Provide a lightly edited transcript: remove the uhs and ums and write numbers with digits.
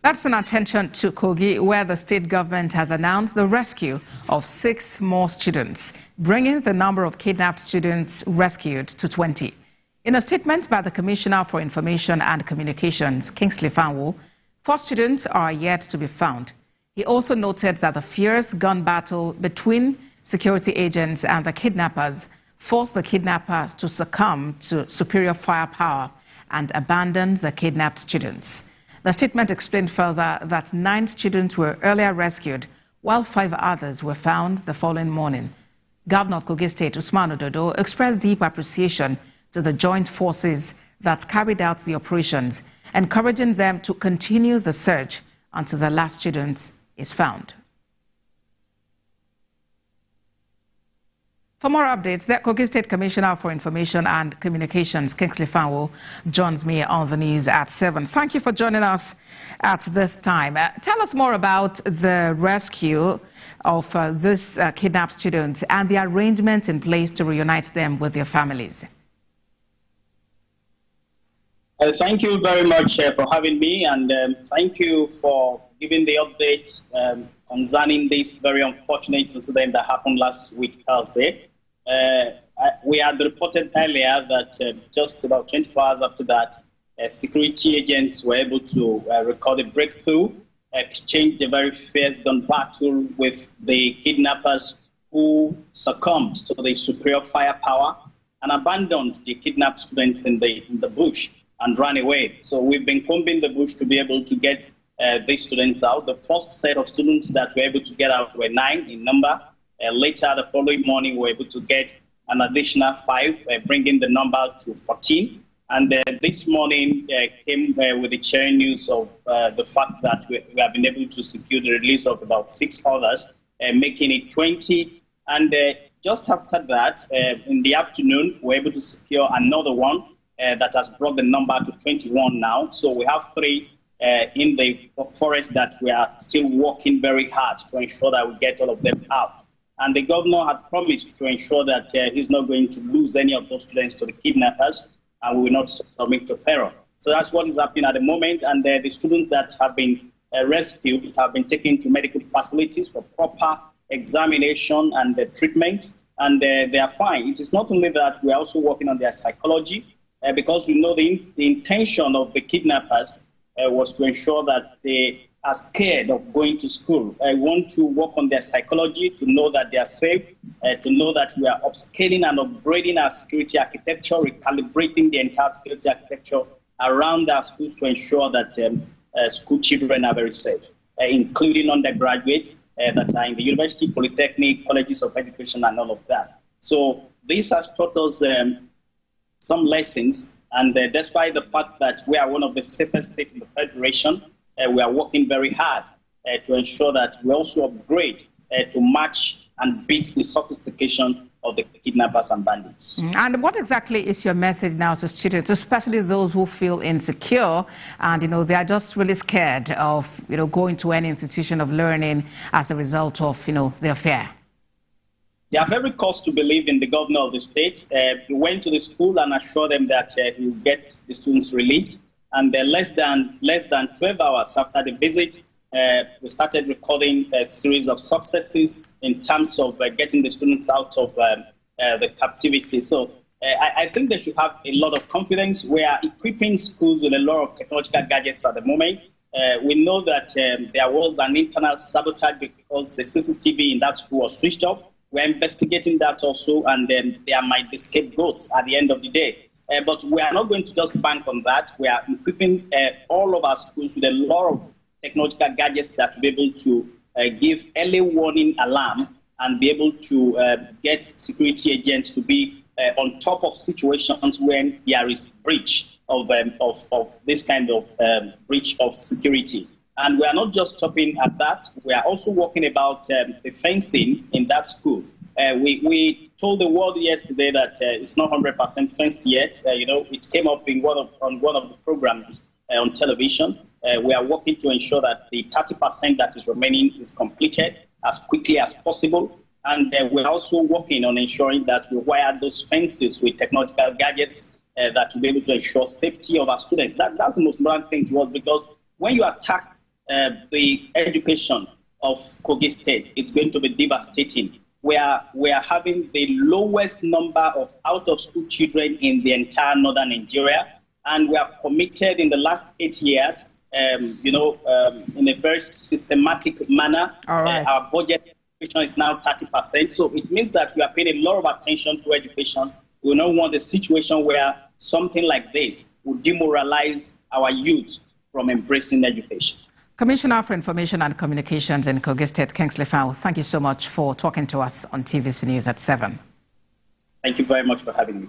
That's an attention to Kogi, where the state government has announced the rescue of 6 more students, bringing the number of kidnapped students rescued to 20. In a statement by the Commissioner for Information and Communications, Kingsley Fanwo, 4 students are yet to be found. He also noted that the fierce gun battle between security agents and the kidnappers forced the kidnappers to succumb to superior firepower and abandon the kidnapped students. The statement explained further that 9 students were earlier rescued, while 5 others were found the following morning. Governor of Kogi State, Usman Ododo, expressed deep appreciation to the joint forces that carried out the operations, encouraging them to continue the search until the last student is found. For more updates, the Kogi State Commissioner for Information and Communications, Kingsley Fanwo, joins me on the news at 7. Thank you for joining us at this time. Tell us more about the rescue of this kidnapped students and the arrangements in place to reunite them with their families. Thank you very much for having me, and thank you for giving the update concerning this very unfortunate incident that happened last week, Thursday. We had reported earlier that just about 24 hours after that, security agents were able to record a breakthrough, exchange a very fierce gun battle with the kidnappers who succumbed to the superior firepower and abandoned the kidnapped students in the bush and ran away. So we've been combing the bush to be able to get these students out. The first set of students that were able to get out were 9 in number. Later, the following morning, we were able to get an additional 5, bringing the number to 14. And this morning came with the cheering news of the fact that we have been able to secure the release of about 6 others, making it 20. And just after that, in the afternoon, we were able to secure another one that has brought the number to 21 now. So we have 3 in the forest that we are still working very hard to ensure that we get all of them out. And the governor had promised to ensure that he's not going to lose any of those students to the kidnappers, and we will not submit to terror. So that's what is happening at the moment. And the students that have been rescued have been taken to medical facilities for proper examination and treatment, and they are fine. It is not only that, we are also working on their psychology, because we know the intention of the kidnappers was to ensure that they are scared of going to school. I want to work on their psychology, to know that they are safe, to know that we are upscaling and upgrading our security architecture, recalibrating the entire security architecture around our schools to ensure that school children are very safe, including undergraduates that are in the university, polytechnic, colleges of education, and all of that. So this has taught us some lessons, and despite the fact that we are one of the safest states in the Federation, we are working very hard to ensure that we also upgrade to match and beat the sophistication of the kidnappers and bandits. And what exactly is your message now to students, especially those who feel insecure and, they are just really scared of, going to any institution of learning as a result of, their fear? They have every cause to believe in the governor of the state. He went to the school and assured them that he will get the students released. And less than 12 hours after the visit, we started recording a series of successes in terms of getting the students out of the captivity. So I think they should have a lot of confidence. We are equipping schools with a lot of technological gadgets at the moment. We know that there was an internal sabotage because the CCTV in that school was switched off. We're investigating that also, and then there might be scapegoats at the end of the day. But we are not going to just bank on that. We are equipping all of our schools with a lot of technological gadgets that will be able to give early warning alarm and be able to get security agents to be on top of situations when there is breach of this kind of breach of security. And we are not just stopping at that. We are also working about the fencing in that school. We told the world yesterday that it's not 100% fenced yet. It came up on one of the programs on television. We are working to ensure that the 30% that is remaining is completed as quickly as possible. And we're also working on ensuring that we wire those fences with technological gadgets that will be able to ensure safety of our students. That's the most important thing to us, because when you attack the education of Kogi State is going to be devastating. We are having the lowest number of out-of-school children in the entire northern Nigeria, and we have committed in the last 8 years, in a very systematic manner. Our budget is now 30%, so it means that we are paying a lot of attention to education. We don't want a situation where something like this would demoralize our youth from embracing education. Commissioner for Information and Communications in Kogi State, Kingsley, Fanwo, thank you so much for talking to us on TVC News at 7. Thank you very much for having me.